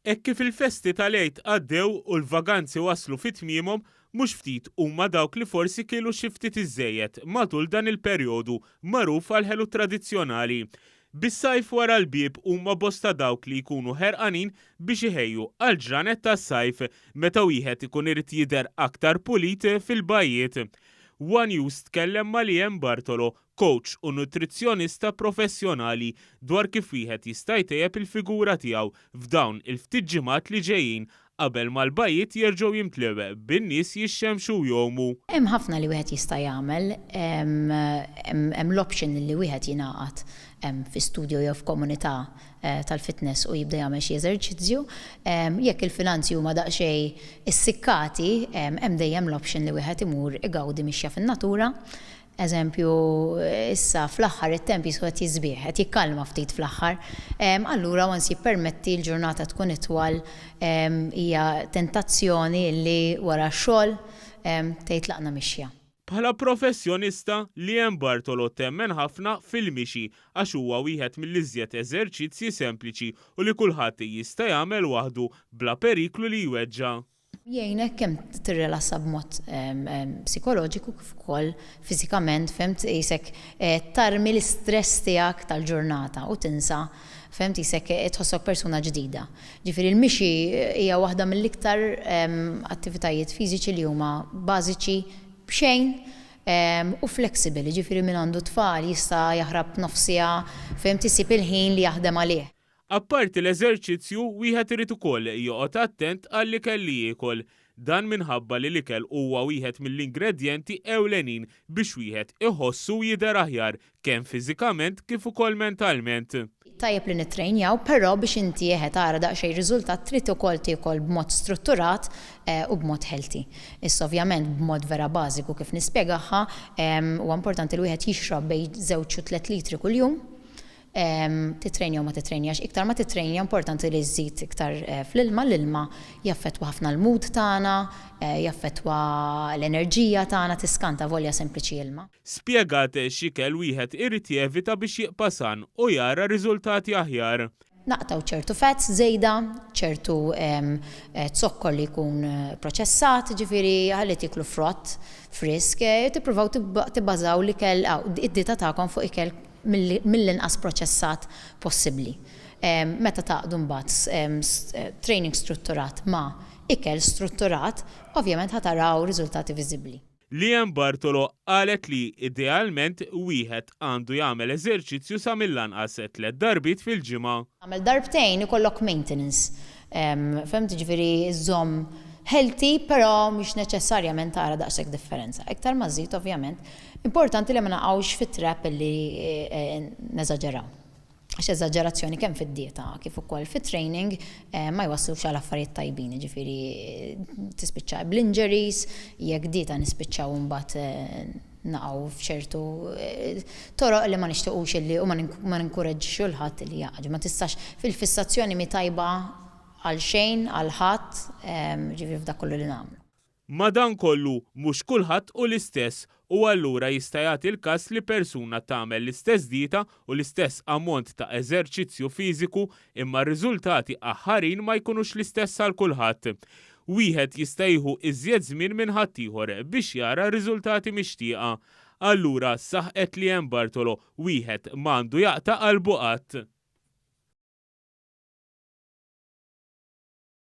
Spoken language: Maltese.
Hekk kif il-festi tal-Eid għaddew u l-vaganzi waslu fit-tmiemhom mhux ftit huma dawk li forsi kienu xi ftit iżejjed matul dan il-perjodu magħruf għal ħelu tradizzjonali. Bis-sajf wara l-bieb huma bosta dawk li jkunu ħerqanin biex iħejju għal ġranet tas-sajf meta wieħed ikun irid jidher aktar pulit fil-bajjiet. One News tkellem ma' Liam Bartolo, coach u nutrizzjonista professjonali dwar kif wieħed jista' jtejjeb il-figura tiegħu f'dawn il-ftit ġimgħat li ġejjin qabel ma l-bajjiet jerġgħu jimtlew bin-nies jixxemxu jomu. Hemm ħafna li wieħed jista' jagħmel, hemm l-option li wieħed jingħaqad fi studio jew f'komunità tal-fitness u jibda jagħmel xi eżerċizzju. Jekk il-finanzi huma daqsxejn issikkati, hemm dejjem l-option li wieħed imur igawdi mixja fin-natura. Eżempju, issa fl-aħħar it-temp jiswa qed jiżbieħ, qed jikkalma ftit fl-aħħar. Allura once jippermetti l-ġurnata tkun itwal hija tentazzjoni li wara x-xogħol tgħid laqna mixja. Bħala professjonista Liam Bartolo temmen ħafna fil-mixi għax huwa wieħed mill-iżjed eżerċizzji sempliċi u li kulħadd jista' jagħmel waħdu bla periklu li jweġġa'. Jgħinek kemm tirrilassa b'mod psikoloġiku kif ukoll fiżikament, fimt isek tarmi l-istress tiegħek tal-ġurnata u tinsa fimt isek tħossok persuna ġdida. Ġifieri l-mixi hija waħda mill-iktar attivitajiet fiżiċi li huma bażiċi b'xejn u flexibbli, ġifieri min għandu tfal jista' jaħrab nofsija fimt isib il-ħin li jaħdem għalih. Apparti l-eżerċizzju, wieħed irid ukoll joqgħod attent għall-ikel li jiekol. Dan minħabba li l-ikel huwa wieħed mill-ingredjenti ewlenin biex wieħed iħossu jidher aħjar kemm fiżikament kif ukoll mentalment. Tajjeb li nittrejnjaw, però biex inti tara daqsxejn riżultat trid ukoll tiekol b'mod strutturat u b'mod healthy. Issa ovvjament b'mod vera bażiku kif nispjegaha, huwa importanti li wieħed jixrob bejn 2 u 3 litri kuljum. Titrenja u ma titrenjax, iktar ma titrenja importanti li żżid iktar fl-ilma, l-ilma jaffettwa ħafna l-mood tagħna, jaffettwa l-enerġija tagħna, tiskanta volja sempliċi ilma. Spjegat x'ikel wieħed irid jevita biex jiqpasan u jara riżultati aħjar. Naqtaw ċertu fats żejda, ċertu zokkor li jkun proċessat, ġifieri ħalli tiklu frott, frisk, tippruvaw tibbażaw l-ikel id-dieta tagħkom fuq ikel mill-inqas proċessat possibbli. Meta taqdu mbagħad training strutturat ma' ikel strutturat, ovvjament ħataraw riżultati viżibbli. Liam Bartolo qalet li idealment wieħed għandu jagħmel eżerċizzju sa mill-anqas 3 darbiet fil-ġimgħa. Għamel darbtejn ikollok maintenance. Femt ġifieri żomm healthy, però mhux neċessarjament tara daqshekk differenza. Iktar ma żżid ovvjament. Importanti li ma naqgħux fit-trap li neżaġeraw. Għax eżaġerazzjoni kemm fid-dieta kif ukoll fit-training ma jwasslux għal affarijiet tajbin, ġifieri tispiċċa bl-injuries, jekk dieta nispiċċaw mbagħad naqgħu f'ċertu toroq li ma nixtiequx illi u ma ninkureġġix kulħadd li jaqgħu. Ma tistax fil-fissazzjoni mi tajba għal xejn, għal ħadd, ġifieri f'dak kollu li nagħmlu. Madankollu mhux kulħadd u l-istess u allura jista' jagħti l-każ li persuna tagħmel l-istess dieta u l-istess ammont ta' eżerċizzju fiżiku imma r-riżultati aħħarin ma jkunux l-istess għal kulħadd. Wieħed jista' jieħu iżjed żmien minn ħaddieħor biex jara r-riżultati mixtieqa. Allura saħqet Liam Bartolo wieħed m'għandu jaqta' qalbu qatt.